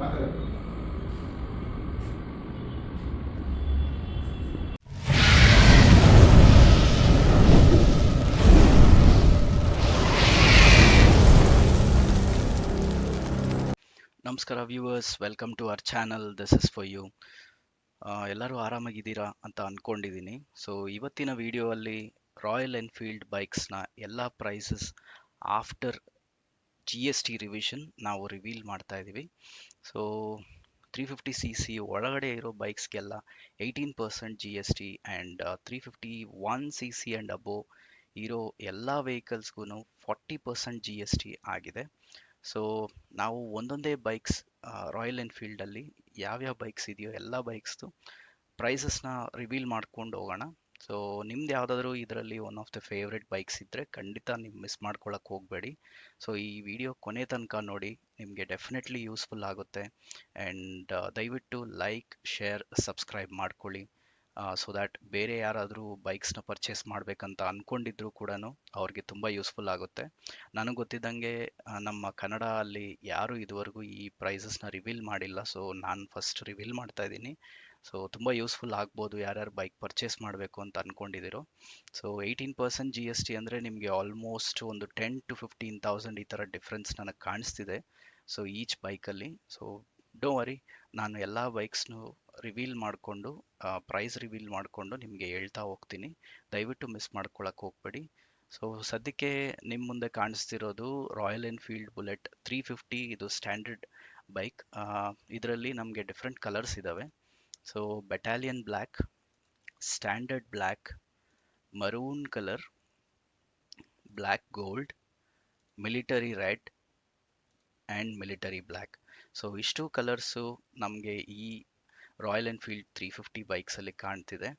ನಮಸ್ಕಾರ viewers, welcome to our channel. This is for you. ಎಲ್ಲರೂ ಆರಾಮಾಗಿದ್ದೀರಾ ಅಂತ ಅಂದ್ಕೊಂಡಿದ್ದೀನಿ. ಸೊ ಇವತ್ತಿನ ವಿಡಿಯೋ ಅಲ್ಲಿ ರಾಯಲ್ ಎನ್ಫೀಲ್ಡ್ ಬೈಕ್ಸ್ನ ಎಲ್ಲ ಪ್ರೈಸಸ್ ಆಫ್ಟರ್ GST ರಿವಿಷನ್ ನಾವು ರಿವೀಲ್ ಮಾಡ್ತಾ ಇದ್ದೀವಿ. ಸೊ 350cc ಒಳಗಡೆ ಇರೋ ಬೈಕ್ಸ್ಗೆಲ್ಲ 18% GST and 351cc and above ಇರೋ ಎಲ್ಲ ವೆಹಿಕಲ್ಸ್ಗೂ 40% GST ಆಗಿದೆ. ಸೊ ನಾವು ಒಂದೊಂದೇ ಬೈಕ್ಸ್ ರಾಯಲ್ ಎನ್ಫೀಲ್ಡಲ್ಲಿ ಯಾವ್ಯಾವ ಬೈಕ್ಸ್ ಇದೆಯೋ ಎಲ್ಲ ಬೈಕ್ಸ್ದು ಪ್ರೈಸಸ್ನ ರಿವೀಲ್ ಮಾಡ್ಕೊಂಡು ಹೋಗೋಣ. ಸೊ ನಿಮ್ದು ಯಾವುದಾದ್ರೂ ಇದರಲ್ಲಿ one of the favourite bikes ಇದ್ದರೆ ಖಂಡಿತ ನೀವು ಮಿಸ್ ಮಾಡ್ಕೊಳಕ್ಕೆ ಹೋಗಬೇಡಿ. ಸೊ ಈ ವಿಡಿಯೋ ಕೊನೆ ತನಕ ನೋಡಿ, ನಿಮಗೆ ಡೆಫಿನೆಟ್ಲಿ ಯೂಸ್ಫುಲ್ ಆಗುತ್ತೆ. ಆ್ಯಂಡ್ ದಯವಿಟ್ಟು ಲೈಕ್, ಶೇರ್, ಸಬ್ಸ್ಕ್ರೈಬ್ ಮಾಡ್ಕೊಳ್ಳಿ. ಸೊ ದ್ಯಾಟ್ ಬೇರೆ ಯಾರಾದರೂ ಬೈಕ್ಸ್ನ ಪರ್ಚೇಸ್ ಮಾಡಬೇಕಂತ ಅಂದ್ಕೊಂಡಿದ್ರು ಕೂಡ ಅವ್ರಿಗೆ ತುಂಬ ಯೂಸ್ಫುಲ್ ಆಗುತ್ತೆ. ನನಗೆ ಗೊತ್ತಿದ್ದಂಗೆ ನಮ್ಮ ಕನ್ನಡ ಅಲ್ಲಿ ಯಾರೂ ಇದುವರೆಗೂ ಈ ಪ್ರೈಸಸ್ನ ರಿವೀಲ್ ಮಾಡಿಲ್ಲ. ಸೊ ನಾನು ಫಸ್ಟ್ ರಿವೀಲ್ ಮಾಡ್ತಾ ಇದ್ದೀನಿ. ಸೊ ತುಂಬ ಯೂಸ್ಫುಲ್ ಆಗ್ಬೋದು ಯಾರ್ಯಾರು ಬೈಕ್ ಪರ್ಚೇಸ್ ಮಾಡಬೇಕು ಅಂತ ಅಂದ್ಕೊಂಡಿದ್ದೀರೋ. ಸೊ 18% GST ಅಂದರೆ ನಿಮಗೆ ಆಲ್ಮೋಸ್ಟ್ ಒಂದು 10 to 15,000 ಈ ಥರ ಡಿಫ್ರೆನ್ಸ್ ನನಗೆ ಕಾಣಿಸ್ತಿದೆ. ಸೊ ಈಚ್ ಬೈಕಲ್ಲಿ. ಸೊ ಡೋ ವರಿ, ನಾನು ಎಲ್ಲ ಬೈಕ್ಸ್ನು ರಿವೀಲ್ ಮಾಡಿಕೊಂಡು ಪ್ರೈಸ್ ರಿವೀಲ್ ಮಾಡಿಕೊಂಡು ನಿಮಗೆ ಹೇಳ್ತಾ ಹೋಗ್ತೀನಿ. ದಯವಿಟ್ಟು ಮಿಸ್ ಮಾಡ್ಕೊಳಕ್ಕೆ ಹೋಗ್ಬೇಡಿ. ಸೊ ಸದ್ಯಕ್ಕೆ ನಿಮ್ಮ ಮುಂದೆ ಕಾಣಿಸ್ತಿರೋದು ರಾಯಲ್ ಎನ್ಫೀಲ್ಡ್ ಬುಲೆಟ್ 350. ಇದು ಸ್ಟ್ಯಾಂಡರ್ಡ್ ಬೈಕ್. ಇದರಲ್ಲಿ ನಮಗೆ ಡಿಫ್ರೆಂಟ್ ಕಲರ್ಸ್ ಇದ್ದಾವೆ. So battalion black, standard black, maroon colour, black gold, military red and military black. So ಇಷ್ಟು ಕಲರ್ಸು ನಮಗೆ ಈ ರಾಯಲ್ ಎನ್ಫೀಲ್ಡ್ 350 ಬೈಕ್ಸಲ್ಲಿ ಕಾಣ್ತಿದೆ.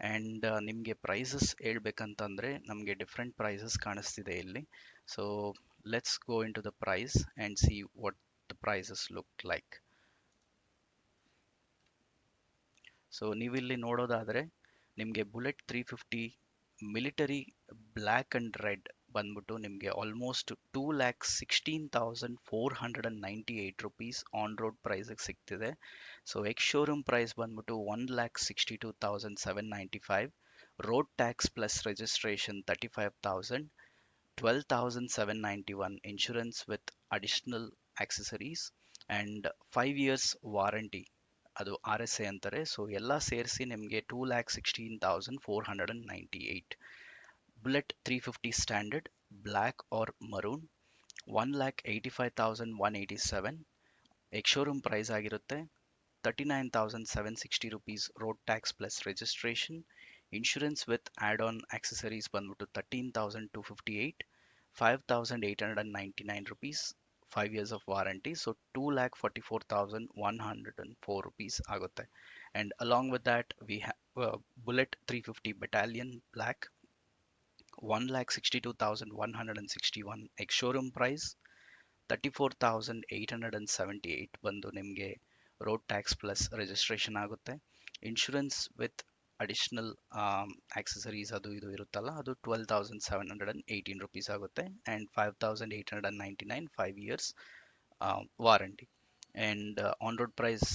ಆ್ಯಂಡ್ ನಿಮಗೆ ಪ್ರೈಸಸ್ ಹೇಳ್ಬೇಕಂತಂದರೆ ನಮಗೆ ಡಿಫ್ರೆಂಟ್ ಪ್ರೈಸಸ್ ಕಾಣಿಸ್ತಿದೆ ಇಲ್ಲಿ. So let's go in to the price and see what the prices look like. So ನೀವಿಲ್ಲಿ ನೋಡೋದಾದರೆ ನಿಮಗೆ Bullet 350 military black and red ಬಂದ್ಬಿಟ್ಟು ನಿಮಗೆ ಆಲ್ಮೋಸ್ಟ್ 2,16,498 ರುಪೀಸ್ ಆನ್ ರೋಡ್ ಪ್ರೈಸಿಗೆ ಸಿಗ್ತಿದೆ. ಸೊ ಎಕ್ಸ್ ಶೋರೂಮ್ ಪ್ರೈಸ್ ಬಂದ್ಬಿಟ್ಟು 1,62,795. Road tax plus registration 35,000, 12,791 insurance with additional accessories and 5 years warranty, ಅದು RSA ಅಂತಾರೆ. ಸೊ ಎಲ್ಲ ಸೇರಿಸಿ ನಿಮಗೆ 2,16,498. Bullet 350 standard black R maroon 1,85,187. X showroom price ಆಗಿರುತ್ತೆ 39,760 rupees. Road tax plus registration, insurance with add on accessories ಬಂದ್ಬಿಟ್ಟು 13,258, 5,899 rupees, 5 years of warranty. So 2,44,104 rupees ಆಗುತ್ತೆ. And along with that we have Bullet 350 Battalion Black 1,62,161. ex showroom price 34,878 ಬಂದು ನಿಮಗೆ road tax plus registration ಆಗುತ್ತೆ. Insurance with additional accessories ಅದು ಇದು ಇರುತ್ತಲ್ಲ, ಅದು 12,718 rupees ಆಗುತ್ತೆ. And 5,899 5 years warranty. And on road price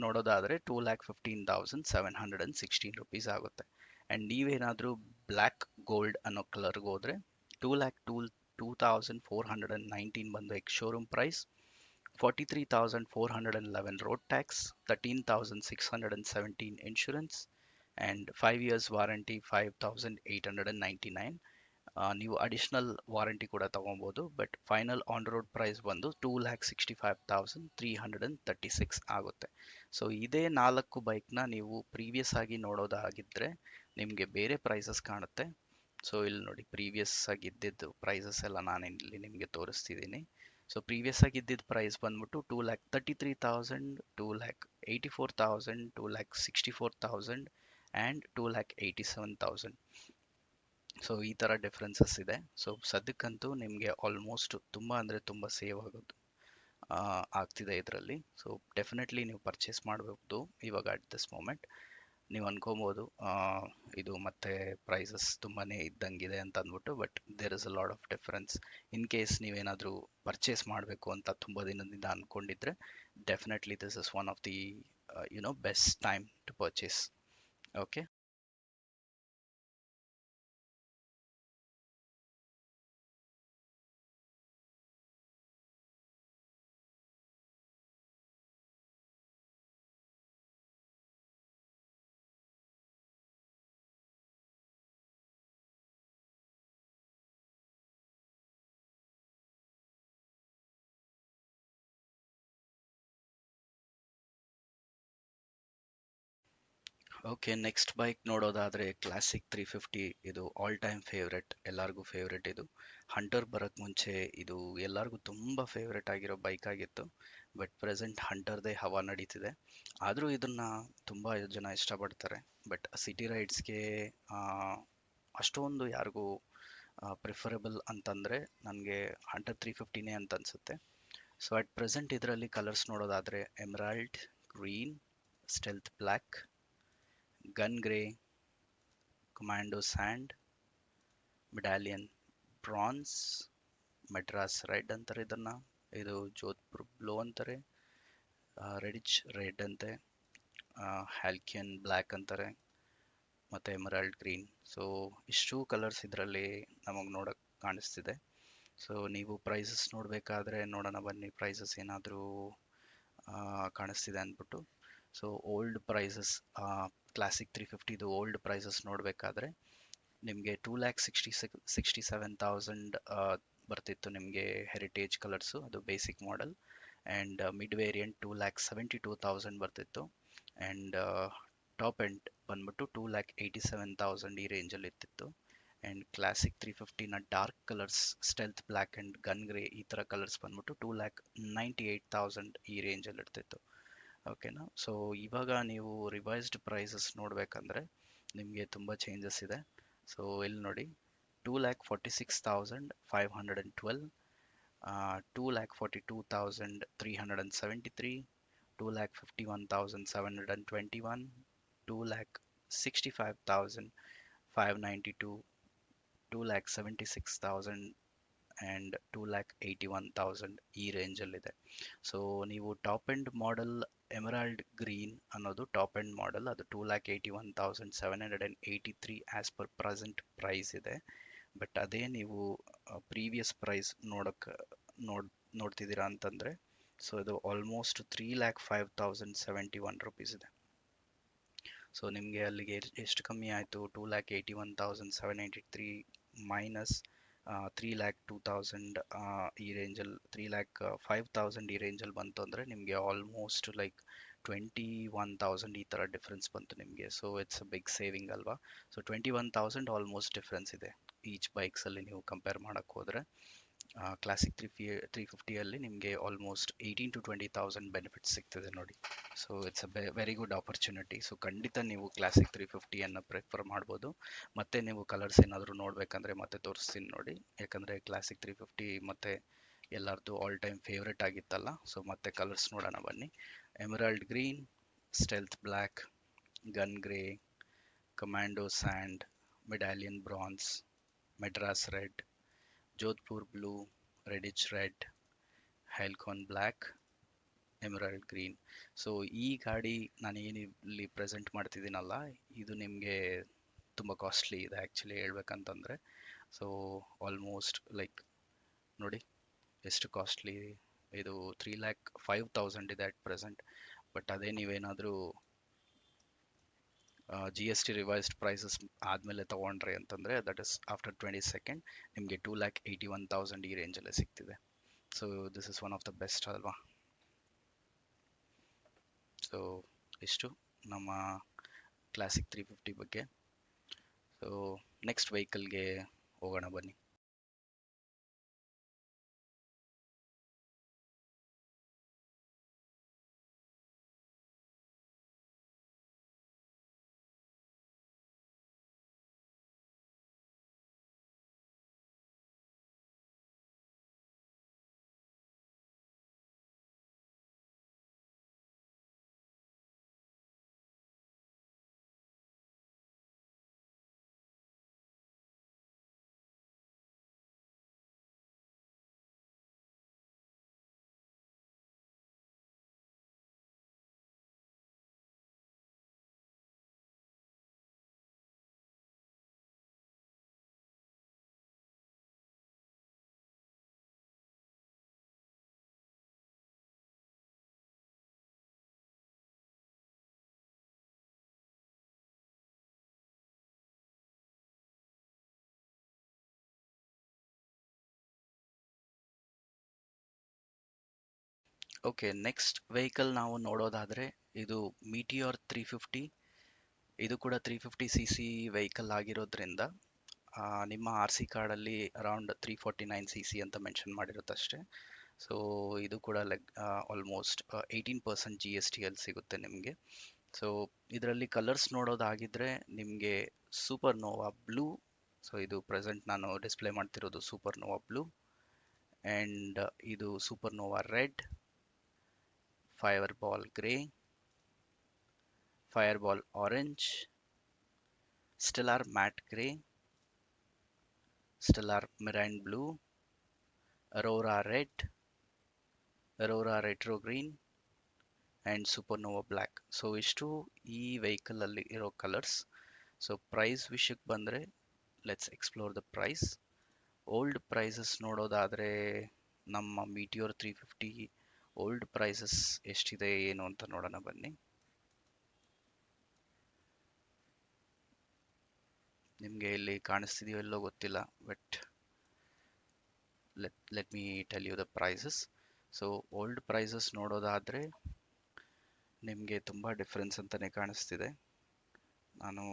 ನೋಡೋದಾದರೆ 2,15,716 ರುಪೀಸ್ ಆಗುತ್ತೆ. ಆ್ಯಂಡ್ ನೀವೇನಾದರೂ ಬ್ಲ್ಯಾಕ್ ಗೋಲ್ಡ್ ಅನ್ನೋ ಕಲರ್ಗೆ ಹೋದರೆ 2,02,419 ಬಂದು ex showroom price, 43,411 road tax, 13,617 insurance and 5 years warranty 5,899. ನೀವು ಅಡಿಷನಲ್ ವಾರಂಟಿ ಕೂಡ ತೊಗೊಬೋದು. But final on road price ಬಂದು 2,65,336 ಆಗುತ್ತೆ. ಸೊ ಇದೇ 4 ಬೈಕ್ನ ನೀವು ಪ್ರೀವಿಯಸ್ ಆಗಿ ನೋಡೋದಾಗಿದ್ದರೆ ನಿಮಗೆ ಬೇರೆ ಪ್ರೈಸಸ್ ಕಾಣುತ್ತೆ. ಸೊ ಇಲ್ಲಿ ನೋಡಿ, ಪ್ರೀವಿಯಸ್ ಆಗಿ ಇದ್ದಿದ್ದು ಪ್ರೈಸಸ್ ಎಲ್ಲ ನಾನು ಇಲ್ಲಿ ನಿಮಗೆ ತೋರಿಸ್ತಿದ್ದೀನಿ. ಸೊ ಪ್ರೀವಿಯಸ್ ಆಗಿ ಇದ್ದಿದ್ದು ಪ್ರೈಸ್ ಬಂದ್ಬಿಟ್ಟು 2,33,000, 2,84,000, 2,64,000 ಆ್ಯಂಡ್ 2,87,000. ಸೊ ಈ ಥರ ಡಿಫ್ರೆನ್ಸಸ್ ಇದೆ. ಸೊ ಸದ್ಯಕ್ಕಂತೂ ನಿಮಗೆ ಆಲ್ಮೋಸ್ಟ್ ತುಂಬ ಅಂದರೆ ತುಂಬ ಸೇವ್ ಆಗೋದು ಆಗ್ತಿದೆ ಇದರಲ್ಲಿ. ಸೊ ಡೆಫಿನೆಟ್ಲಿ ನೀವು ಪರ್ಚೇಸ್ ಮಾಡಬಹುದು ಇವಾಗ ಅಟ್ ದಿಸ್ ಮೂಮೆಂಟ್. ನೀವು ಅನ್ಕೊಬೋದು ಇದು ಮತ್ತೆ ಪ್ರೈಸಸ್ ತುಂಬಾನೇ ಇದ್ದಂಗಿದೆ ಅಂತ ಅಂದ್ಬಿಟ್ಟು, but there is a lot of difference. In case ನೀವೇನಾದರೂ ಪರ್ಚೇಸ್ ಮಾಡಬೇಕು ಅಂತ ತುಂಬ ದಿನದಿಂದ ಅನ್ಕೊಂಡಿದ್ರೆ, definitely this is one of the best time to purchase. Okay. Okay, next bike ನೋಡೋದಾದ್ರೆ ಕ್ಲಾಸಿಕ್ 350. ಇದು ಆಲ್ ಟೈಮ್ ಫೇವ್ರೆಟ್, ಎಲ್ಲರಿಗೂ ಫೇವ್ರೆಟ್ ಇದು. ಹಂಟರ್ ಬರಕ್ ಮುಂಚೆ ಇದು ಎಲ್ಲರಿಗೂ ತುಂಬಾ ಫೇವ್ರೆಟ್ ಆಗಿರೋ ಬೈಕ್ ಆಗಿತ್ತು. ಬಟ್ ಪ್ರೆಸೆಂಟ್ ಹಂಟರ್ದೇ ಹವಾ ನಡೀತಿದೆ. ಆದರೂ ಇದನ್ನ ತುಂಬಾ ಜನ ಇಷ್ಟಪಡ್ತಾರೆ. ಬಟ್ ಸಿಟಿ ರೈಡ್ಸ್ಗೆ ಅಷ್ಟೊಂದು ಯಾರಿಗೂ ಪ್ರಿಫರಬಲ್ ಅಂತಂದ್ರೆ ನನಗೆ ಹಂಟರ್ 350ನೇ ಅಂತ ಅನ್ಸುತ್ತೆ. ಸೊ ಅಟ್ ಪ್ರೆಸೆಂಟ್ ಇದರಲ್ಲಿ ಕಲರ್ಸ್ ನೋಡೋದಾದ್ರೆ emerald green, stealth black, gun grey, commando sand, medallion bronze, Madras red ಅಂತಾರೆ ಇದನ್ನ, ಇದು ಜೋಧ್ಪುರ್ ಬ್ಲೂ ಅಂತಾರೆ, ರೆಡಿಚ್ ರೆಡ್ ಅಂತೆ, ಹ್ಯಾಲ್ಕಿಯನ್ ಬ್ಲ್ಯಾಕ್ ಅಂತಾರೆ, ಮತ್ತೆ ಎಮರಾಲ್ಡ್ ಗ್ರೀನ್. ಸೊ ಇಷ್ಟು ಕಲರ್ಸ್ ಇದರಲ್ಲಿ ನಮಗೆ ನೋಡಕ್ ಕಾಣಿಸ್ತಿದೆ. ಸೊ ನೀವು ಪ್ರೈಸಸ್ ನೋಡಬೇಕಾದ್ರೆ ನೋಡೋಣ ಬನ್ನಿ, ಪ್ರೈಸಸ್ ಏನಾದರೂ ಕಾಣಿಸ್ತಿದೆ ಅಂದ್ಬಿಟ್ಟು. So old prices, classic 350 old prices ನೋಡಬೇಕಾದ್ರೆ ನಿಮಗೆ 2,67,000 ಬರ್ತಿತ್ತು ನಿಮಗೆ ಹೆರಿಟೇಜ್ ಕಲರ್ಸು, ಅದು basic model. And mid variant 2,72,000 ಬರ್ತಿತ್ತು. ಆ್ಯಂಡ್ ಟಾಪ್ ಎಂಡ್ ಬಂದ್ಬಿಟ್ಟು 2,87,000 ಈ ರೇಂಜಲ್ಲಿ ಇರ್ತಿತ್ತು. ಆ್ಯಂಡ್ ಕ್ಲಾಸಿಕ್ 350ನ dark colours, stealth black and gun grey ಈ ಥರ ಕಲರ್ಸ್ ಬಂದ್ಬಿಟ್ಟು 2,98,000 ಈ ರೇಂಜಲ್ಲಿ ಇರ್ತಿತ್ತು. ಓಕೆನಾ. ಸೊ ಇವಾಗ ನೀವು ರಿವೈಸ್ಡ್ ಪ್ರೈಸಸ್ ನೋಡಬೇಕಂದ್ರೆ ನಿಮಗೆ ತುಂಬ ಚೇಂಜಸ್ ಇದೆ. ಸೊ ಇಲ್ಲಿ ನೋಡಿ, 2,46,512, 2,42,373, 2,51,721, 2,65,592, 2,76,000 ಆ್ಯಂಡ್ 2,81,000 ಈ ರೇಂಜಲ್ಲಿದೆ. ಸೊ ನೀವು top end model emerald green ಅನ್ನೋದು ಟಾಪ್ ಎಂಡ್ ಮಾಡೆಲ್, ಅದು 2,81,783 ಆಸ್ ಪರ್ ಪ್ರೆಸೆಂಟ್ ಪ್ರೈಸ್ ಇದೆ. ಬಟ್ ಅದೇ ನೀವು ಪ್ರೀವಿಯಸ್ ಪ್ರೈಸ್ ನೋಡ್ತಿದ್ದೀರಾ ಅಂತಂದರೆ, ಸೊ ಇದು ಆಲ್ಮೋಸ್ಟ್ 3,05,071 ರುಪೀಸ್ ಇದೆ. ಸೊ ನಿಮಗೆ ಅಲ್ಲಿಗೆ ಎಷ್ಟು ಕಮ್ಮಿ ಆಯಿತು? 2,81,783 ಮೈನಸ್ 3,02,000 ಈ ರೇಂಜಲ್ಲಿ, 3,05,000 ಈ ರೇಂಜಲ್ಲಿ ಬಂತು ಅಂದರೆ ನಿಮಗೆ ಆಲ್ಮೋಸ್ಟ್ ಲೈಕ್ 21,000 ಈ ಥರ ಡಿಫ್ರೆನ್ಸ್ ಬಂತು ನಿಮಗೆ. So it's a big saving ಅಲ್ವಾ. ಸೊ 21,000 ಆಲ್ಮೋಸ್ಟ್ ಡಿಫ್ರೆನ್ಸ್ ಇದೆ ಈಚ್ ಬೈಕ್ಸಲ್ಲಿ ನೀವು ಕಂಪೇರ್ ಮಾಡೋಕ್ಕೆ ಹೋದರೆ. ಕ್ಲಾಸಿಕ್ 350ಯಲ್ಲಿ ನಿಮಗೆ ಆಲ್ಮೋಸ್ಟ್ 18,000 to 20,000 ಬೆನಿಫಿಟ್ಸ್ ಸಿಗ್ತದೆ ನೋಡಿ. So it's a very good opportunity. So ಖಂಡಿತ ನೀವು ಕ್ಲಾಸಿಕ್ 350ಅನ್ನು ಪ್ರಿಫರ್ ಮಾಡ್ಬೋದು. ಮತ್ತೆ ನೀವು ಕಲರ್ಸ್ ಏನಾದರೂ ನೋಡಬೇಕಂದ್ರೆ ಮತ್ತೆ ತೋರಿಸ್ತೀನಿ ನೋಡಿ, ಯಾಕಂದರೆ ಕ್ಲಾಸಿಕ್ 350 ಮತ್ತೆ ಎಲ್ಲರದ್ದು ಆಲ್ ಟೈಮ್ ಫೇವ್ರೆಟ್ ಆಗಿತ್ತಲ್ಲ. ಸೊ ಮತ್ತೆ ಕಲರ್ಸ್ ನೋಡೋಣ ಬನ್ನಿ. Emerald green, stealth black, gun grey, commando sand, medallion bronze, Madras red, Jodhpur blue, Redditch red, Halcyon black, emerald green. So ಈ ಗಾಡಿ ನಾನು ಏನು ಇಲ್ಲಿ ಪ್ರೆಸೆಂಟ್ ಮಾಡ್ತಿದ್ದೀನಲ್ಲ, ಇದು ನಿಮಗೆ ತುಂಬ ಕಾಸ್ಟ್ಲಿ ಇದೆ ಆ್ಯಕ್ಚುಲಿ ಹೇಳ್ಬೇಕಂತಂದರೆ. ಸೊ ಆಲ್ಮೋಸ್ಟ್ ಲೈಕ್ ನೋಡಿ ಎಷ್ಟು ಕಾಸ್ಟ್ಲಿ ಇದು, 3,05,000 ಇದೆ ಅಟ್ ಪ್ರೆಸೆಂಟ್. ಬಟ್ ಅದೇ ನೀವೇನಾದರೂ GST ರಿವೈಸ್ಡ್ ಪ್ರೈಸಸ್ ಆದಮೇಲೆ ತೊಗೊಂಡ್ರಿ ಅಂತಂದರೆ, ದಟ್ ಇಸ್ ಆಫ್ಟರ್ 22nd ನಿಮಗೆ 2,81,000 ಈ ರೇಂಜಲ್ಲೇ ಸಿಗ್ತಿದೆ. So this is one of the best ಅಲ್ವಾ. ಸೊ ಇಷ್ಟು ನಮ್ಮ ಕ್ಲಾಸಿಕ್ 350 ಬಗ್ಗೆ. ಸೊ ನೆಕ್ಸ್ಟ್ ವೆಹಿಕಲ್ಗೆ ಹೋಗೋಣ ಬನ್ನಿ. ಓಕೆ, ನೆಕ್ಸ್ಟ್ ವೆಹಿಕಲ್ ನಾವು ನೋಡೋದಾದರೆ ಇದು ಮೀಟಿಯೋರ್ 350. ಇದು ಕೂಡ 350cc ವೆಹಿಕಲ್ ಆಗಿರೋದ್ರಿಂದ ನಿಮ್ಮ ಆರ್ ಸಿ ಕಾರ್ಡಲ್ಲಿ ಅರೌಂಡ್ 349cc ಅಂತ ಮೆನ್ಷನ್ ಮಾಡಿರುತ್ತಷ್ಟೇ. ಸೊ ಇದು ಕೂಡ ಲೈಕ್ ಆಲ್ಮೋಸ್ಟ್ 18% GST ಅಲ್ಲಿ ಸಿಗುತ್ತೆ ನಿಮಗೆ. ಸೊ ಇದರಲ್ಲಿ ಕಲರ್ಸ್ ನೋಡೋದಾಗಿದ್ರೆ ನಿಮಗೆ ಸೂಪರ್ ನೋವಾ ಬ್ಲೂ, ಸೊ ಇದು ಪ್ರೆಸೆಂಟ್ ನಾನು ಡಿಸ್ಪ್ಲೇ ಮಾಡ್ತಿರೋದು ಸೂಪರ್ ನೋವಾ ಬ್ಲೂ, ಆ್ಯಂಡ್ ಇದು super nova red, fire ball grey, fire ball orange, stellar matte grey, stellar marine blue, aurora red, aurora retro green and supernova black. So ಇಷ್ಟು ಈ ವೆಹಿಕಲಲ್ಲಿ ಇರೋ colours. So price ವಿಷಯಕ್ಕೆ ಬಂದರೆ let's explore the price. Old prices ನೋಡೋದಾದರೆ ನಮ್ಮ ಮೀಟಿಯೋರ್ 350 old prices ಎಷ್ಟಿದೆ ಏನು ಅಂತ ನೋಡೋಣ ಬನ್ನಿ. ನಿಮಗೆ ಇಲ್ಲಿ ಕಾಣಿಸ್ತಿದೆಯೋ ಎಲ್ಲೋ ಗೊತ್ತಿಲ್ಲ, but let me tell you the prices. So old prices ನೋಡೋದಾದರೆ ನಿಮಗೆ ತುಂಬ ಡಿಫ್ರೆನ್ಸ್ ಅಂತಲೇ ಕಾಣಿಸ್ತಿದೆ. ನಾನು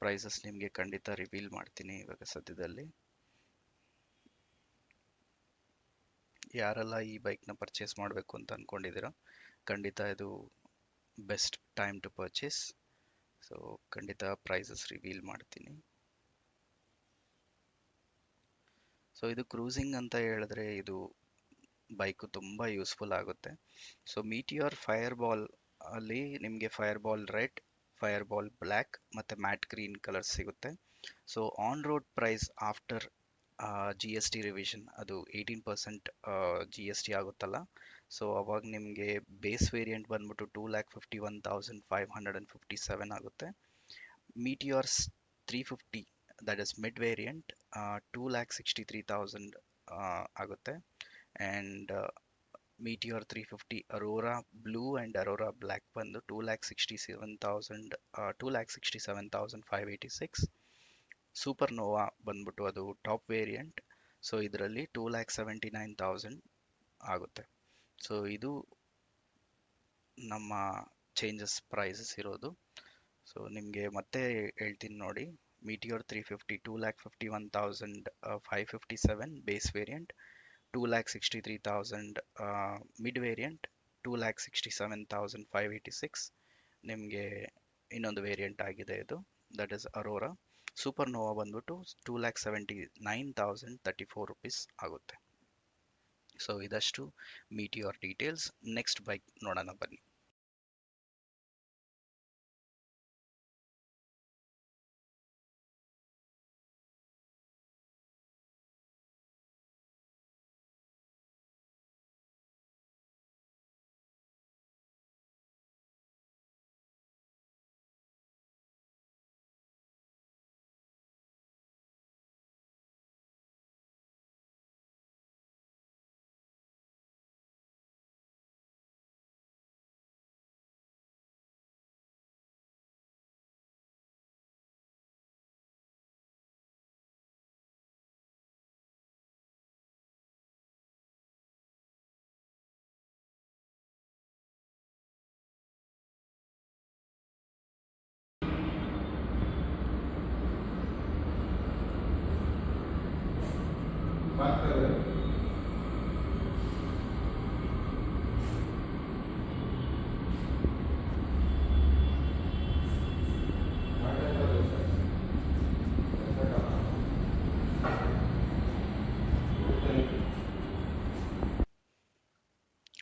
ಪ್ರೈಸಸ್ ನಿಮಗೆ ಖಂಡಿತ ರಿವೀಲ್ ಮಾಡ್ತೀನಿ ಇವಾಗ ಸದ್ಯದಲ್ಲಿ. ಯಾರೆಲ್ಲ ಈ ಬೈಕ್ನ ಪರ್ಚೇಸ್ ಮಾಡಬೇಕು ಅಂತ ಅಂದ್ಕೊಂಡಿದ್ದೀರೋ ಖಂಡಿತ ಇದು best time to purchase. So ಖಂಡಿತ ಪ್ರೈಸಸ್ ರಿವೀಲ್ ಮಾಡ್ತೀನಿ. ಸೊ ಇದು ಕ್ರೂಸಿಂಗ್ ಅಂತ ಹೇಳಿದ್ರೆ ಇದು ಬೈಕು ತುಂಬ ಯೂಸ್ಫುಲ್ ಆಗುತ್ತೆ. ಸೊ ಮೀಟಿಯೋರ್ ಫೈರ್ ಬಾಲ್ ಅಲ್ಲಿ ನಿಮಗೆ fire ball red, fire ball black ಮತ್ತು ಮ್ಯಾಟ್ ಗ್ರೀನ್ ಕಲರ್ಸ್ ಸಿಗುತ್ತೆ. So on road price after GST revision ಅದು 18% GST ಆಗುತ್ತಲ್ಲ. ಸೊ ಅವಾಗ ನಿಮಗೆ ಬೇಸ್ ವೇರಿಯಂಟ್ ಬಂದ್ಬಿಟ್ಟು 2,51,557 ಆಗುತ್ತೆ. ಮೀಟಿಯೋರ್ಸ್ 350 ದಟ್ ಇಸ್ ಮಿಡ್ ವೇರಿಯಂಟ್ 2,63,000 ಆಗುತ್ತೆ. And ಮೀಟಿಯೋರ್ 350 Arora blue and Arora black ಬಂದು 2,67,586. ಸೂಪರ್ ನೋವಾ ಬಂದ್ಬಿಟ್ಟು ಅದು ಟಾಪ್ ವೇರಿಯಂಟ್. ಸೊ ಇದರಲ್ಲಿ 2,79,000 ಆಗುತ್ತೆ. ಸೊ ಇದು ನಮ್ಮ ಚೇಂಜಸ್ ಪ್ರೈಸಸ್ ಇರೋದು. ಸೊ ನಿಮಗೆ ಮತ್ತೆ ಹೇಳ್ತೀನಿ ನೋಡಿ. Meteor 350 2,51,557 base variant, 2,63,000 mid variant, 2,67,586 ನಿಮಗೆ ಇನ್ನೊಂದು ವೇರಿಯಂಟ್ ಆಗಿದೆ ಇದು, that is Aurora. Supernova ಬಂದ್ಬಿಟ್ಟು 2,79,034 ರುಪೀಸ್ ಆಗುತ್ತೆ. ಸೊ ಇದಷ್ಟು ಮೀಟಿಯೋರ್ ಡೀಟೇಲ್ಸ್. ನೆಕ್ಸ್ಟ್ ಬೈಕ್ ನೋಡೋಣ ಬನ್ನಿ.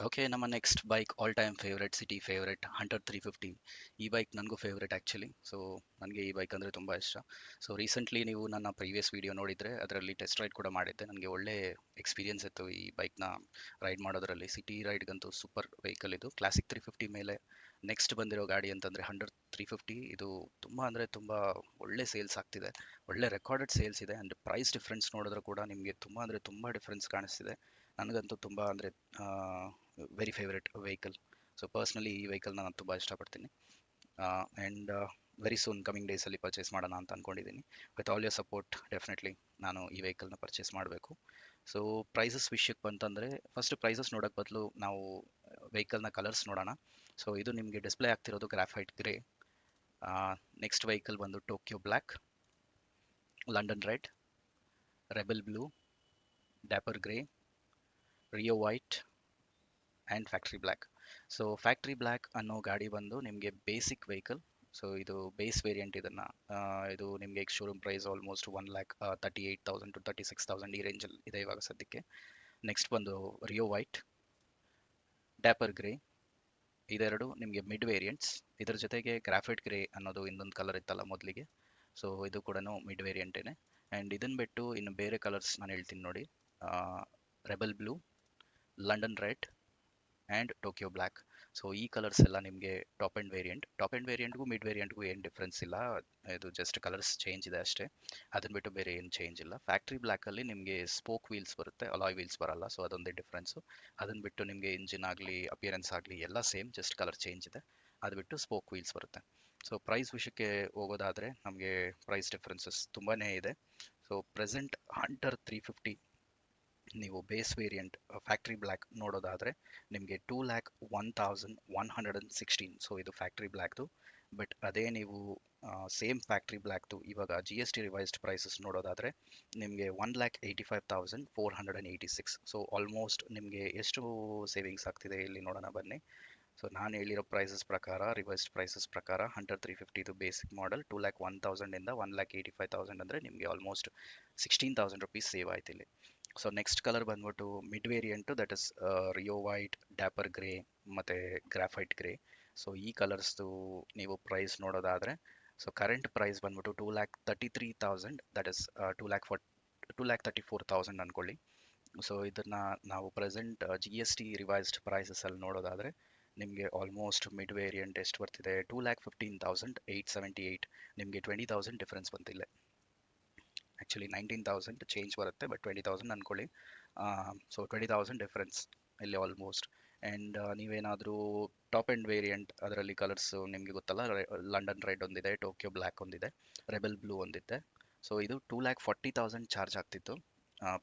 ಓಕೆ, ನಮ್ಮ next bike all time favourite, city favourite, Hunter 350. ಈ ಬೈಕ್ ನನಗೂ ಫೇವ್ರೆಟ್ ಆ್ಯಕ್ಚುಲಿ. ಸೊ ನನಗೆ ಈ ಬೈಕ್ ಅಂದರೆ ತುಂಬ ಇಷ್ಟ. ಸೊ ರೀಸೆಂಟ್ಲಿ ನೀವು ನನ್ನ ಪ್ರೀವಿಯಸ್ ವೀಡಿಯೋ ನೋಡಿದರೆ ಅದರಲ್ಲಿ ಟೆಸ್ಟ್ ರೈಡ್ ಕೂಡ ಮಾಡಿದ್ದೆ. ನನಗೆ ಒಳ್ಳೆ ಎಕ್ಸ್ಪೀರಿಯನ್ಸ್ ಇತ್ತು ಈ ಬೈಕ್ನ ರೈಡ್ ಮಾಡೋದರಲ್ಲಿ. ಸಿಟಿ ರೈಡ್ಗಂತೂ ಸೂಪರ್ ವೆಹಿಕಲ್ ಇದು. ಕ್ಲಾಸಿಕ್ 350 ಮೇಲೆ ನೆಕ್ಸ್ಟ್ ಬಂದಿರೋ ಗಾಡಿ ಅಂತಂದರೆ ಹಂಟರ್ 350. ಇದು ತುಂಬ ಅಂದರೆ ತುಂಬ ಒಳ್ಳೆ ಸೇಲ್ಸ್ ಆಗ್ತಿದೆ, ಒಳ್ಳೆ ರೆಕಾರ್ಡೆಡ್ ಸೇಲ್ಸ್ ಇದೆ. ಆ್ಯಂಡ್ ಪ್ರೈಸ್ ಡಿಫ್ರೆನ್ಸ್ ನೋಡಿದ್ರೆ ಕೂಡ ನಿಮಗೆ ತುಂಬ ಅಂದರೆ ತುಂಬ ಡಿಫ್ರೆನ್ಸ್ ಕಾಣಿಸ್ತಿದೆ. ನನಗಂತೂ ತುಂಬ ಅಂದರೆ very favourite vehicle. So personally ಈ ವೆಹಿಕಲ್ನ ನಾನು ತುಂಬ ಇಷ್ಟಪಡ್ತೀನಿ. ಆ್ಯಂಡ್ ವೆರಿ ಸೂನ್ ಕಮಿಂಗ್ ಡೇಸಲ್ಲಿ ಪರ್ಚೇಸ್ ಮಾಡೋಣ ಅಂತ ಅಂದ್ಕೊಂಡಿದ್ದೀನಿ. With all your support definitely ನಾನು ಈ ವೆಹಿಕಲ್ನ ಪರ್ಚೇಸ್ ಮಾಡಬೇಕು. ಸೊ ಪ್ರೈಸಸ್ ವಿಷಯಕ್ಕೆ ಬಂತಂದರೆ ಫಸ್ಟ್ ಪ್ರೈಸಸ್ ನೋಡೋಕ್ಕೆ ಬದಲು ನಾವು ವೆಹಿಕಲ್ನ ಕಲರ್ಸ್ ನೋಡೋಣ. ಸೊ ಇದು ನಿಮಗೆ ಡಿಸ್ಪ್ಲೇ ಆಗ್ತಿರೋದು ಗ್ರಾಫೈಟ್ ಗ್ರೇ. ನೆಕ್ಸ್ಟ್ ವೆಹಿಕಲ್ ಬಂದು Tokyo black, London red, rebel blue, dapper grey, Rio white and factory black. So factory black ಅನ್ನೋ ಗಾಡಿ ಬಂದು ನಿಮಗೆ ಬೇಸಿಕ್ ವೆಹಿಕಲ್. ಸೊ ಇದು ಬೇಸ್ ವೇರಿಯಂಟ್. ಇದನ್ನು ಇದು ನಿಮಗೆ ಶೋರೂಮ್ ಪ್ರೈಸ್ ಆಲ್ಮೋಸ್ಟ್ 1,38,000 to 36,000 ಈ ರೇಂಜಲ್ಲಿ ಇದೆ ಇವಾಗ ಸದ್ಯಕ್ಕೆ. ನೆಕ್ಸ್ಟ್ ಬಂದು ರಿಯೋ ವೈಟ್, ಡ್ಯಾಪರ್ ಗ್ರೇ, ಇದೆರಡು ನಿಮಗೆ ಮಿಡ್ ವೇರಿಯಂಟ್ಸ್. ಇದರ ಜೊತೆಗೆ ಗ್ರಾಫೈಟ್ ಗ್ರೇ ಅನ್ನೋದು ಇನ್ನೊಂದು ಕಲರ್ ಇತ್ತಲ್ಲ ಮೊದಲಿಗೆ, ಸೊ ಇದು ಕೂಡ ಮಿಡ್ ವೇರಿಯಂಟೇನೆ. ಆ್ಯಂಡ್ ಇದನ್ನು ಬಿಟ್ಟು ಇನ್ನು ಬೇರೆ ಕಲರ್ಸ್ ನಾನು ಹೇಳ್ತೀನಿ ನೋಡಿ. Rebel blue, London red and Tokyo black. So ಈ ಕಲರ್ಸ್ ಎಲ್ಲ ನಿಮಗೆ top end variant. Top end ವೇರಿಯಂಟ್ಗೂ ಮಿಡ್ ವೇರಿಯಂಟ್ಗೂ ಏನು ಡಿಫ್ರೆನ್ಸ್ ಇಲ್ಲ, ಇದು ಜಸ್ಟ್ ಕಲರ್ಸ್ ಚೇಂಜ್ ಇದೆ ಅಷ್ಟೇ. ಅದನ್ನು ಬಿಟ್ಟು ಬೇರೆ ಏನು ಚೇಂಜ್ ಇಲ್ಲ. ಫ್ಯಾಕ್ಟ್ರಿ ಬ್ಲ್ಯಾಕಲ್ಲಿ ನಿಮಗೆ ಸ್ಪೋಕ್ ವೀಲ್ಸ್ ಬರುತ್ತೆ, ಅಲಾಯ್ ವೀಲ್ಸ್ ಬರಲ್ಲ. ಸೊ ಅದೊಂದೇ ಡಿಫ್ರೆನ್ಸು. ಅದನ್ನು ಬಿಟ್ಟು ನಿಮಗೆ ಇಂಜಿನ್ ಆಗಲಿ ಅಪಿಯರೆನ್ಸ್ ಆಗಲಿ ಎಲ್ಲ ಸೇಮ್, ಜಸ್ಟ್ ಕಲರ್ ಚೇಂಜ್ ಇದೆ. ಅದು ಬಿಟ್ಟು ಸ್ಪೋಕ್ ವೀಲ್ಸ್ ಬರುತ್ತೆ. ಸೊ ಪ್ರೈಸ್ ವಿಷಯಕ್ಕೆ ಹೋಗೋದಾದರೆ ನಮಗೆ ಪ್ರೈಸ್ ಡಿಫ್ರೆನ್ಸಸ್ ತುಂಬಾ ಇದೆ. ಸೊ ಪ್ರೆಸೆಂಟ್ ಹಂಟರ್ 350 ನೀವು ಬೇಸ್ ವೇರಿಯಂಟ್ ಫ್ಯಾಕ್ಟ್ರಿ ಬ್ಲ್ಯಾಕ್ ನೋಡೋದಾದರೆ ನಿಮಗೆ 2,01,116. ಸೊ ಇದು ಫ್ಯಾಕ್ಟ್ರಿ ಬ್ಲ್ಯಾಕ್ದು. ಬಟ್ ಅದೇ ನೀವು ಸೇಮ್ ಫ್ಯಾಕ್ಟ್ರಿ ಬ್ಲ್ಯಾಕ್ದು ಇವಾಗ GST ರಿವೈಸ್ಡ್ ಪ್ರೈಸಸ್ ನೋಡೋದಾದರೆ ನಿಮಗೆ 1,85,486. ಸೊ ಆಲ್ಮೋಸ್ಟ್ ನಿಮಗೆ ಎಷ್ಟು ಸೇವಿಂಗ್ಸ್ ಆಗ್ತಿದೆ ಇಲ್ಲಿ ನೋಡೋಣ ಬನ್ನಿ. ಸೊ ನಾನು ಹೇಳಿರೋ ಪ್ರೈಸಸ್ ಪ್ರಕಾರ, ರಿವೈಸ್ಡ್ ಪ್ರೈಸಸ್ ಪ್ರಕಾರ, ಹಂಟರ್ 350 ಬೇಸಿಕ್ ಮಾಡೆಲ್ 2,01,000 ಇಂದ 1,85,000 ಅಂದರೆ ನಿಮಗೆ ಆಲ್ಮೋಸ್ಟ್ 16,000 ರುಪೀಸ್ ಸೇವ್ ಆಯ್ತು ಇಲ್ಲಿ. ಸೊ ನೆಕ್ಸ್ಟ್ ಕಲರ್ ಬಂದ್ಬಿಟ್ಟು mid variant, that is Rio white, dapper grey ಮತ್ತು ಗ್ರಾಫೈಟ್ ಗ್ರೇ. ಸೊ ಈ ಕಲರ್ಸ್ದು ನೀವು ಪ್ರೈಸ್ ನೋಡೋದಾದರೆ, ಸೊ ಕರೆಂಟ್ ಪ್ರೈಸ್ ಬಂದ್ಬಿಟ್ಟು 2,33,000, ದಟ್ ಇಸ್ 2,34,000 ಅಂದ್ಕೊಳ್ಳಿ. ಸೊ ಇದನ್ನು ನಾವು ಪ್ರೆಸೆಂಟ್ GST ರಿವೈಸ್ಡ್ ಪ್ರೈಸಸಲ್ಲಿ ನೋಡೋದಾದರೆ ನಿಮಗೆ ಆಲ್ಮೋಸ್ಟ್ ಮಿಡ್ ವೇರಿಯಂಟ್ ಎಷ್ಟು ಬರ್ತಿದೆ, 2,15,878. ನಿಮಗೆ 20,000 ಡಿಫ್ರೆನ್ಸ್ ಬಂತಿಲ್ಲ. ಆ್ಯಕ್ಚುಲಿ 19,000 ಚೇಂಜ್ ಬರುತ್ತೆ, ಬಟ್ 20,000 ಅಂದ್ಕೊಳ್ಳಿ. ಸೊ 20,000 ಡಿಫ್ರೆನ್ಸ್ ಇಲ್ಲಿ ಆಲ್ಮೋಸ್ಟ್. ಆ್ಯಂಡ್ ನೀವೇನಾದರೂ ಟಾಪ್ ಆ್ಯಂಡ್ ವೇರಿಯಂಟ್ ಅದರಲ್ಲಿ ಕಲರ್ಸು ನಿಮಗೆ ಗೊತ್ತಲ್ಲ, ಲಂಡನ್ ರೆಡ್ ಒಂದಿದೆ, ಟೋಕಿಯೋ ಬ್ಲ್ಯಾಕ್ ಒಂದಿದೆ, ರೆಬೆಲ್ ಬ್ಲೂ ಒಂದಿದೆ. ಸೊ ಇದು 2,40,000 ಚಾರ್ಜ್ ಆಗ್ತಿತ್ತು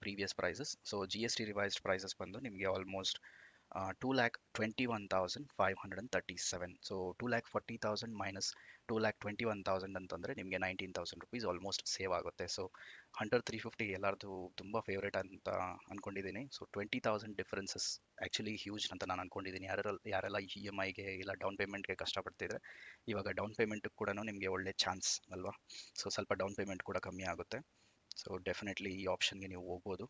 previous prices. So GST revised prices ಬಂದು ನಿಮಗೆ ಆಲ್ಮೋಸ್ಟ್ 2,21,537. ಸೊ 2,40,000 ಮೈನಸ್ 2,21,000 ಅಂತಂದರೆ ನಿಮಗೆ 19,000 ರುಪೀಸ್ ಆಲ್ಮೋಸ್ಟ್ ಸೇವ್ ಆಗುತ್ತೆ. ಸೊ ಹಂಟರ್ 350 ಎಲ್ಲರದು ತುಂಬ ಫೇವ್ರೇಟ್ ಅಂತ ಅಂದ್ಕೊಂಡಿದ್ದೀನಿ. ಸೊ 20,000 ಡಿಫ್ರೆನ್ಸಸ್ ಆ್ಯಕ್ಚುಲಿ ಹ್ಯೂಜ್ ಅಂತ ನಾನು ಅಂದ್ಕೊಂಡಿದ್ದೀನಿ. ಯಾರೆಲ್ಲ EMIಗೆ ಇಲ್ಲ ಡೌನ್ ಪೇಮೆಂಟ್ಗೆ ಕಷ್ಟಪಡ್ತಿದ್ರೆ ಇವಾಗ ಡೌನ್ ಪೇಮೆಂಟ್ ಕೂಡ ನಿಮಗೆ ಒಳ್ಳೆ ಚಾನ್ಸ್ ಅಲ್ವಾ. ಸೊ ಸ್ವಲ್ಪ ಡೌನ್ ಪೇಮೆಂಟ್ ಕೂಡ ಕಮ್ಮಿ ಆಗುತ್ತೆ. ಸೊ ಡೆಫಿನೆಟ್ಲಿ ಈ ಆಪ್ಷನ್ಗೆ ನೀವು ಹೋಗ್ಬೋದು.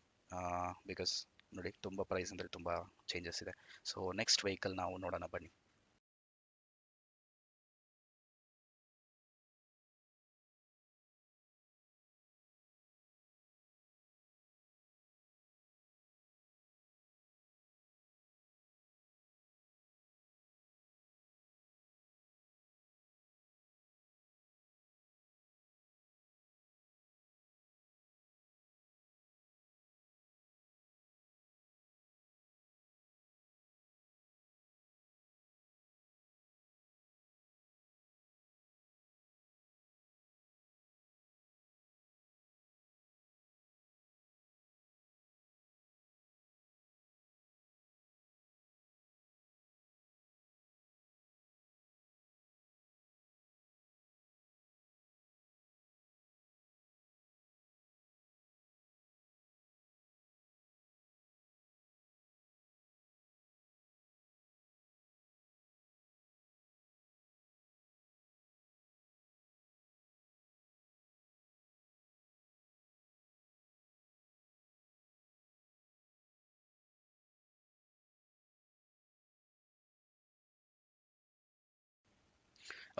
ಬಿಕಾಸ್ ನೋಡಿ, ತುಂಬ ಪ್ರೈಸ್ ಅಂದರೆ ತುಂಬ ಚೇಂಜಸ್ ಇದೆ. ಸೊ ನೆಕ್ಸ್ಟ್ ವೆಹಿಕಲ್ ನಾವು ನೋಡೋಣ ಬನ್ನಿ.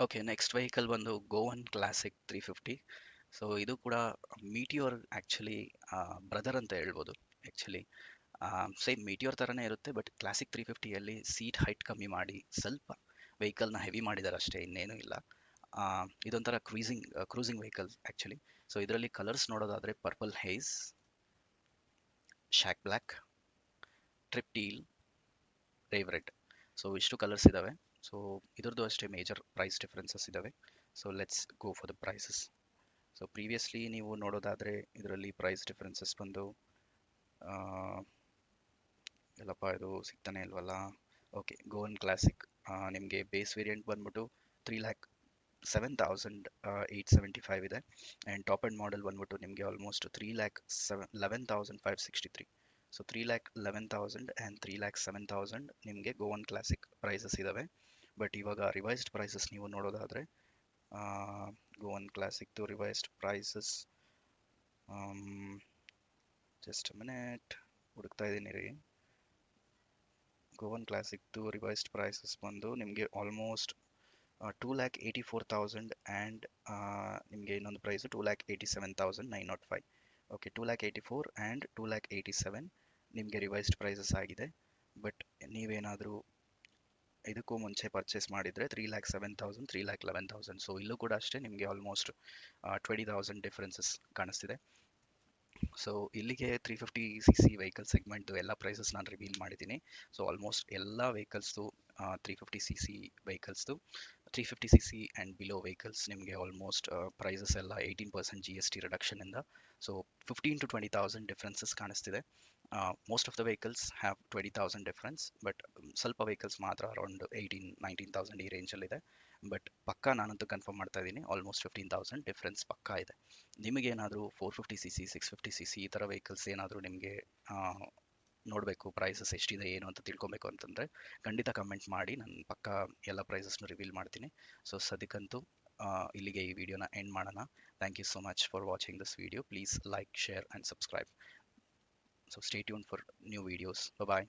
ಓಕೆ, ನೆಕ್ಸ್ಟ್ ವೆಹಿಕಲ್ ಬಂದು ಗೋವನ್ ಕ್ಲಾಸಿಕ್ 350. ಸೊ ಇದು ಕೂಡ ಮೀಟಿಯೋರ್ ಆ್ಯಕ್ಚುಲಿ ಬ್ರದರ್ ಅಂತ ಹೇಳ್ಬೋದು. ಆ್ಯಕ್ಚುಲಿ ಸೇಮ್ ಮೀಟಿಯೋರ್ ಥರನೇ ಇರುತ್ತೆ, ಬಟ್ ಕ್ಲಾಸಿಕ್ 350ಯಲ್ಲಿ ಸೀಟ್ ಹೈಟ್ ಕಮ್ಮಿ ಮಾಡಿ ಸ್ವಲ್ಪ ವೆಹಿಕಲ್ನ ಹೆವಿ ಮಾಡಿದ್ದಾರೆ ಅಷ್ಟೇ, ಇನ್ನೇನು ಇಲ್ಲ. ಇದೊಂಥರ ಕ್ರೂಸಿಂಗ್ ವೆಹಿಕಲ್ ಆ್ಯಕ್ಚುಲಿ. ಸೊ ಇದರಲ್ಲಿ ಕಲರ್ಸ್ ನೋಡೋದಾದರೆ purple haze, shock black, trip teal, rave red. So ಇಷ್ಟು ಕಲರ್ಸ್ ಇದ್ದಾವೆ. ಸೊ ಇದ್ರದ್ದು ಅಷ್ಟೇ ಮೇಜರ್ ಪ್ರೈಸ್ ಡಿಫ್ರೆನ್ಸಸ್ ಇದ್ದಾವೆ. So let's go for the prices. So previously ನೀವು ನೋಡೋದಾದರೆ ಇದರಲ್ಲಿ ಪ್ರೈಸ್ ಡಿಫ್ರೆನ್ಸಸ್ ಬಂದು ಎಲ್ಲಪ್ಪ ಇದು ಸಿಗ್ತಾನೆ ಇಲ್ವಲ್ಲ. ಓಕೆ, ಗೋವನ್ ಕ್ಲಾಸಿಕ್ ನಿಮಗೆ ಬೇಸ್ ವೇರಿಯಂಟ್ ಬಂದ್ಬಿಟ್ಟು 3,07,875 ಇದೆ. ಆ್ಯಂಡ್ ಟಾಪ್ ಎಂಡ್ ಮಾಡೆಲ್ ಬಂದ್ಬಿಟ್ಟು ನಿಮಗೆ ಆಲ್ಮೋಸ್ಟ್ 3,11,563. ಸೊ 3,11,000 ಆ್ಯಂಡ್ 3,07,000 ನಿಮಗೆ ಗೋವನ್ ಕ್ಲಾಸಿಕ್ ಪ್ರೈಸಸ್ ಇದ್ದಾವೆ. ಬಟ್ ಇವಾಗ ರಿವೈಸ್ಡ್ ಪ್ರೈಸಸ್ ನೀವು ನೋಡೋದಾದರೆ ಗೋವನ್ ಕ್ಲಾಸಿಕ್ದು ರಿವೈಸ್ಡ್ ಪ್ರೈಸಸ್ ಜಸ್ಟ್ ಮಿನಿಟ್ ಹುಡುಕ್ತಾ ಇದ್ದೀನಿ ರೀ. ಗೋವನ್ ಕ್ಲಾಸಿಕ್ದು ರಿವೈಸ್ಡ್ ಪ್ರೈಸಸ್ ಬಂದು ನಿಮಗೆ ಆಲ್ಮೋಸ್ಟ್ 2,84,000 ಆ್ಯಂಡ್ ನಿಮಗೆ ಇನ್ನೊಂದು ಪ್ರೈಸ್ 2,87,905. ಓಕೆ, 2,84,000 ಆ್ಯಂಡ್ 2,87,000 ನಿಮಗೆ ರಿವೈಸ್ಡ್ ಪ್ರೈಸಸ್ ಆಗಿದೆ. ಬಟ್ ನೀವೇನಾದರೂ ಇದಕ್ಕೂ ಮುಂಚೆ ಪರ್ಚೇಸ್ ಮಾಡಿದರೆ 3,07,000 3,11,000. ಸೊ ಇಲ್ಲೂ ಕೂಡ ಅಷ್ಟೇ ನಿಮಗೆ ಆಲ್ಮೋಸ್ಟ್ 20,000 ಡಿಫ್ರೆನ್ಸಸ್ ಕಾಣಿಸ್ತಿದೆ. ಸೊ ಇಲ್ಲಿಗೆ 350cc ವೆಹಿಕಲ್ ಸೆಗ್ಮೆಂಟ್ದು ಎಲ್ಲ ಪ್ರೈಸಸ್ ನಾನು ರಿವೀಲ್ ಮಾಡಿದ್ದೀನಿ. ಸೊ ಆಲ್ಮೋಸ್ಟ್ ಎಲ್ಲ ವೆಹಿಕಲ್ಸ್ದು 350cc ವೆಹಿಕಲ್ಸ್ದು 350cc and below vehicles ನಿಮಗೆ ಆಲ್ಮೋಸ್ಟ್ ಪ್ರೈಸಸ್ ಎಲ್ಲ 18% GST ರಿಡಕ್ಷನಿಂದ. ಸೊ 15,000 to 20,000 ಡಿಫ್ರೆನ್ಸಸ್ ಕಾಣಿಸ್ತಿದೆ. Most of the vehicles have 20,000 difference, but ಸ್ವಲ್ಪ ವೆಹಿಕಲ್ಸ್ ಮಾತ್ರ ಅರೌಂಡ್ 18,000-19,000 ಈ ರೇಂಜಲ್ಲಿದೆ. ಬಟ್ ಪಕ್ಕಾ ನಾನಂತೂ ಕನ್ಫರ್ಮ್ ಮಾಡ್ತಾ ಇದ್ದೀನಿ, ಆಲ್ಮೋಸ್ಟ್ 15,000 ಡಿಫ್ರೆನ್ಸ್ ಪಕ್ಕಾ ಇದೆ. ನಿಮಗೇನಾದರೂ 450cc 650cc ಈ ಥರ ವೆಹಿಕಲ್ಸ್ ಏನಾದರೂ ನಿಮಗೆ ನೋಡಬೇಕು, ಪ್ರೈಸಸ್ ಎಷ್ಟಿದೆ ಏನು ಅಂತ ತಿಳ್ಕೊಬೇಕು ಅಂತಂದರೆ ಖಂಡಿತ ಕಮೆಂಟ್ ಮಾಡಿ, ನಾನು ಪಕ್ಕ ಎಲ್ಲ ಪ್ರೈಸಸ್ನು ರಿವೀಲ್ ಮಾಡ್ತೀನಿ. ಸೊ ಸದ್ಯಕ್ಕಂತೂ ಇಲ್ಲಿಗೆ ಈ ವಿಡಿಯೋನ ಎಂಡ್ ಮಾಡೋಣ. Thank you so much for watching this video. Please like, share and subscribe. So stay tune for new videos. Bye.